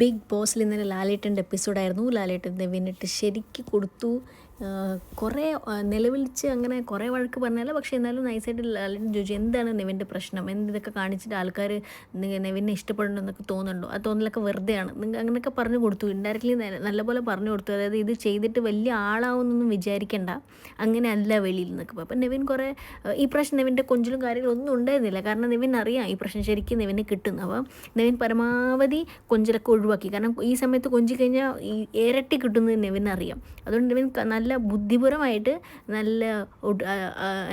Big ബോസിൽ ഇന്നലെ ലാലേട്ടൻ്റെ എപ്പിസോഡായിരുന്നു. ലാലേട്ടൻ നെവിനിട്ട് ശരിക്ക് കൊടുത്തു. കുറേ നിലവിളിച്ച് അങ്ങനെ കുറേ വഴക്ക് പറഞ്ഞാലോ, പക്ഷേ എന്നാലും നൈസായിട്ട് ലാലേട്ടൻ ചോദിച്ചു എന്താണ് നെവിൻ്റെ പ്രശ്നം, എന്തൊക്കെ കാണിച്ചിട്ട് ആൾക്കാർ നെവിനെ ഇഷ്ടപ്പെടണമെന്നൊക്കെ തോന്നുന്നുണ്ടോ, ആ തോന്നലൊക്കെ വെറുതെയാണ് നിങ്ങൾ അങ്ങനെയൊക്കെ പറഞ്ഞു കൊടുത്തു. ഇൻഡയറക്റ്റ്ലി നല്ലപോലെ പറഞ്ഞു കൊടുത്തു. അതായത് ഇത് ചെയ്തിട്ട് വലിയ ആളാവുമെന്നൊന്നും വിചാരിക്കേണ്ട, അങ്ങനെ അല്ല വെളിയിൽ നിന്നൊക്കെ. അപ്പം നെവിൻ കുറേ ഈ പ്രശ്നം നെവിൻ്റെ കൊഞ്ചിലും കാര്യങ്ങളൊന്നും ഉണ്ടായിരുന്നില്ല. കാരണം നെവിൻ അറിയാം ഈ പ്രശ്നം ശരിക്കും നെവിന് കിട്ടുന്നു. അപ്പം നെവിൻ പരമാവധി കൊഞ്ചലൊക്കെ ഒഴിവാക്കി. കാരണം ഈ സമയത്ത് കൊഞ്ചി കഴിഞ്ഞാൽ ഈ ഇരട്ടി കിട്ടുന്നത് നെവിനറിയാം. അതുകൊണ്ട് നെവിൻ നല്ല ബുദ്ധിപരമായിട്ട് നല്ല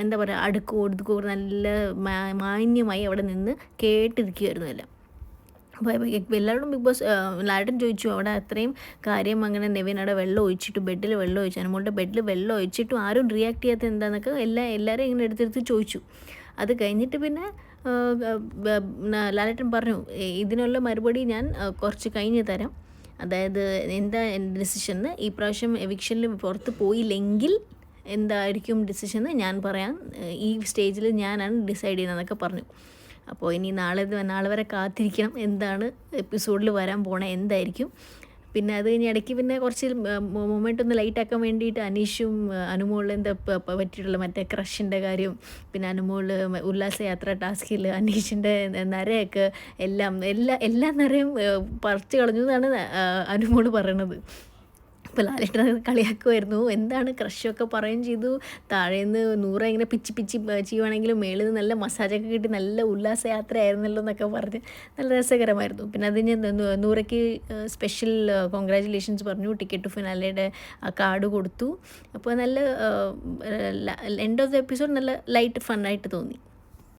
എന്താ പറയുക ഒതുക്കോ നല്ല മാന്യമായി അവിടെ നിന്ന് കേട്ടിരിക്കുമായിരുന്നു എല്ലാം. അപ്പോൾ എല്ലാവരോടും ബിഗ് ബോസ് ലാലേട്ടൻ ചോദിച്ചു അവിടെ അത്രയും കാര്യം അങ്ങനെ നെവിൻ അവിടെ വെള്ളം ഒഴിച്ചിട്ട് ബെഡിൽ വെള്ളം ഒഴിച്ചു, അനുമോളുടെ ബെഡിൽ വെള്ളം ഒഴിച്ചിട്ടും ആരും റിയാക്ട് ചെയ്യാത്ത എന്താണെന്നൊക്കെ എല്ലാവരും ഇങ്ങനെ എടുത്തെടുത്ത് ചോദിച്ചു. അത് കഴിഞ്ഞിട്ട് പിന്നെ ലാലേട്ടൻ പറഞ്ഞു ഇതിനുള്ള മറുപടി ഞാൻ കുറച്ച് കഴിഞ്ഞ് തരാം. അതായത് എന്താ എൻ്റെ ഡിസിഷൻ, ഈ പ്രാവശ്യം എവിക്ഷനിൽ പുറത്ത് പോയില്ലെങ്കിൽ എന്തായിരിക്കും ഡിസിഷൻ ഞാൻ പറയാം, ഈ സ്റ്റേജിൽ ഞാനാണ് ഡിസൈഡ് ചെയ്യുന്നതെന്നൊക്കെ പറഞ്ഞു. അപ്പോൾ ഇനി നാളെ വരെ കാത്തിരിക്കണം എന്താണ് എപ്പിസോഡിൽ വരാൻ പോണേ എന്തായിരിക്കും. പിന്നെ അത് കഴിഞ്ഞ് ഇടയ്ക്ക് പിന്നെ കുറച്ച് മൊമെൻ്റ് ഒന്ന് ലൈറ്റാക്കാൻ വേണ്ടിയിട്ട് അനീഷും അനുമോളിൽ എന്താ പറ്റിയിട്ടുള്ള മറ്റേ ക്രഷിൻ്റെ കാര്യം, പിന്നെ അനുമോൾ ഉല്ലാസയാത്ര ടാസ്കിൽ അനീഷിൻ്റെ നരയൊക്കെ എല്ലാ നരയും പറിച്ചു കളഞ്ഞു എന്നാണ് അനുമോൾ പറയണത്. അപ്പോൾ ലാലേട്ടൻ കളിയാക്കുമായിരുന്നു, എന്താണ് ക്രഷൊക്കെ പറയുകയും ചെയ്തു. താഴേന്ന് നൂറ ഇങ്ങനെ പിച്ചി ചെയ്യുവാണെങ്കിലും മേളിൽ നിന്ന് നല്ല മസാജൊക്കെ കിട്ടി നല്ല ഉല്ലാസയാത്രയായിരുന്നല്ലോ എന്നൊക്കെ പറഞ്ഞ് നല്ല രസകരമായിരുന്നു. പിന്നെ അതിന് നൂറയ്ക്ക് സ്പെഷ്യൽ കോൺഗ്രാജുലേഷൻസ് പറഞ്ഞു, ടിക്കറ്റ് ടു ഫിനാലയുടെ കാർഡ് കൊടുത്തു. അപ്പോൾ നല്ല എൻഡ് ഓഫ് ദ എപ്പിസോഡ് നല്ല ലൈറ്റ് ഫണ്ണായിട്ട് തോന്നി.